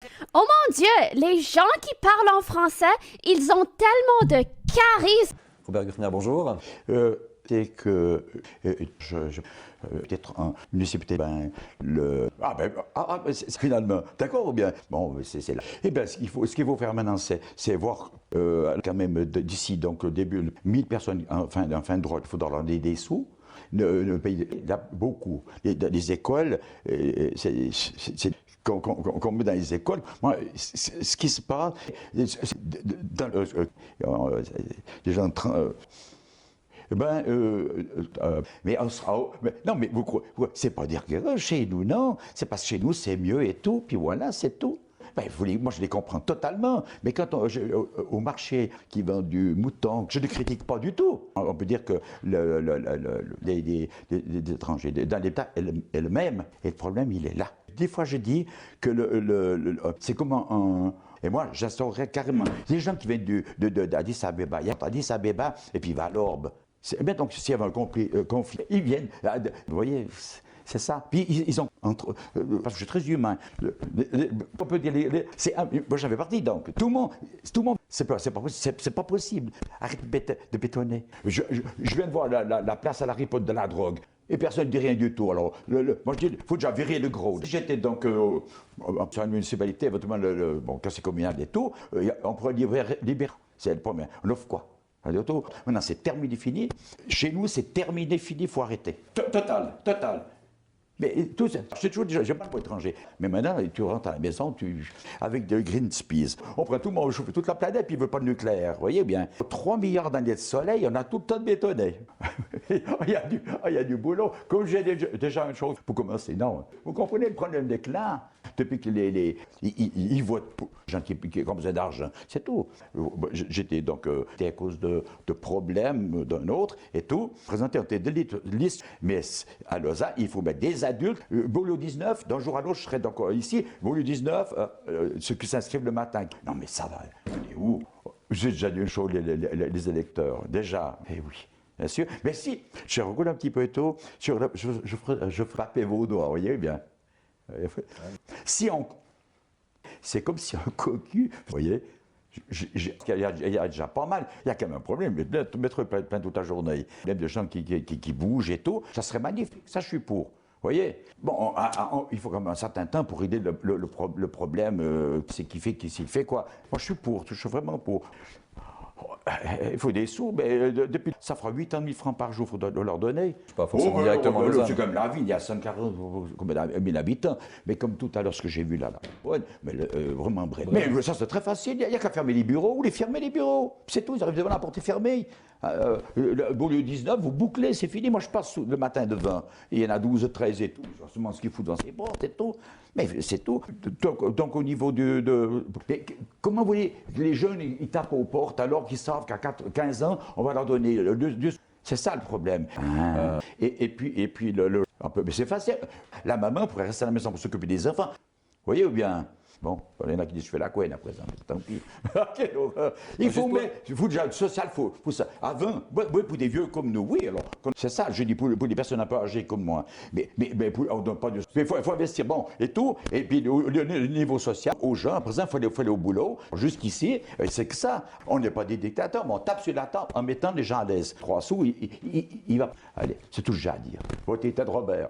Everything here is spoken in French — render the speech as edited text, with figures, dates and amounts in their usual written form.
Oh mon Dieu, les gens qui parlent en français, ils ont tellement de charisme. Robert Guffner, bonjour. C'est que peut-être en municipalité, finalement, d'accord ou bien, bon, c'est là. Eh bien, ce qu'il faut faire maintenant, c'est voir quand même d'ici, donc au début, 1000 personnes en fin de droit, il faudra leur donner des sous. Le pays, il y a beaucoup. Les écoles, qu'on met dans les écoles, moi, ce qui se passe, dans les gens mais on sera. Non, mais c'est pas dire que chez nous, non. C'est parce que chez nous, c'est mieux et tout. Puis voilà, c'est tout. Moi, je les comprends totalement. Mais quand au marché qui vend du mouton, je ne critique pas du tout. On peut dire que les étrangers, dans l'État, elles-mêmes, et le problème, il est là. Des fois, je dis que c'est comment un. Et moi, j'instaurerais carrément. Les gens qui viennent d'Addis Abeba, il y a Addis Abeba, et puis Valorbe. Mais donc, s'il y avait un conflit, ils viennent. Vous voyez, c'est ça. Puis ils ont parce que je suis très humain. On peut dire, moi j'avais parti donc. Tout le monde, c'est pas possible. Arrête de bétonner. Je viens de voir la place à la riposte de la drogue. Et personne ne dit rien du tout. Alors, moi je dis, il faut déjà virer le gros. J'étais donc sur une municipalité, quand c'est communal et tout, on pourrait libérer. C'est le premier. On offre quoi? Maintenant, c'est terminé, fini. Chez nous, c'est terminé, fini, il faut arrêter. Total. Mais tout ça, c'est toujours déjà, je parle pas étranger. Mais maintenant, tu rentres à la maison avec de Greenpeace. On prend tout le monde, chauffe toute la planète, puis il veut pas de nucléaire. Vous voyez bien. 3 milliards d'années de soleil, on a tout le temps de bétonner. il y a du boulot. Comme j'ai déjà une chose pour commencer. Non. Vous comprenez le problème des clans? Depuis que ils votent pour les gens qui ont besoin d'argent. C'est tout. J'étais donc à cause de problèmes d'un autre et tout. Présenté en tête de liste. Mais à Lausanne, il faut mettre des adultes. Beaulieu 19, d'un jour à l'autre, je serai donc ici. Beaulieu 19, ceux qui s'inscrivent le matin. Non, mais ça va. On est où? J'ai déjà dit une chose, les électeurs. Déjà. Eh oui. Bien sûr. Mais si, je recule un petit peu tôt, je frappais vos doigts, vous voyez bien. C'est comme si un cocu, vous voyez, il y a déjà pas mal, il y a quand même un problème, mettre plein toute la journée, même des gens qui bougent et tout, ça serait magnifique, ça je suis pour. Vous voyez? Bon, il faut quand même un certain temps pour régler le problème, c'est s'il fait quoi. Moi je suis vraiment pour. Il faut des sous, mais depuis, ça fera 8 000 francs par jour, il faudra leur donner. Pas forcément directement C'est comme la ville, il y a 140 000 habitants. Mais comme tout à l'heure, ce que j'ai vu là, vraiment bref. Mais ça, c'est très facile, il n'y a qu'à fermer les bureaux ou les fermer les bureaux. C'est tout, ils arrivent devant la porte fermée. Beaulieu 19, vous bouclez, c'est fini. Moi, je passe le matin de 20. Il y en a 12, 13 et tout. Je me ce qu'ils foutent dans ses portes, c'est tout. Mais c'est tout. Donc au niveau mais comment vous voyez, les jeunes, ils tapent aux portes alors qu'ils savent qu'à 15 ans, on va leur donner c'est ça le problème. Et puis mais c'est facile. La maman pourrait rester à la maison pour s'occuper des enfants. Vous voyez ou bien? Bon, il y en a qui disent je fais la couenne à présent, mais tant pis. Il faut déjà le social, faut ça. Avant, pour des vieux comme nous, oui, alors, c'est ça, je dis pour les personnes un peu âgées comme moi. Mais on donne pas de. Mais il faut investir, bon, et tout. Et puis, au niveau social, aux gens, à présent, il faut aller au boulot. Jusqu'ici, c'est que ça. On n'est pas des dictateurs, mais on tape sur la table en mettant les gens à l'aise. 3 sous, il va. Allez, c'est tout ce que j'ai à dire. Votez Ted Robert.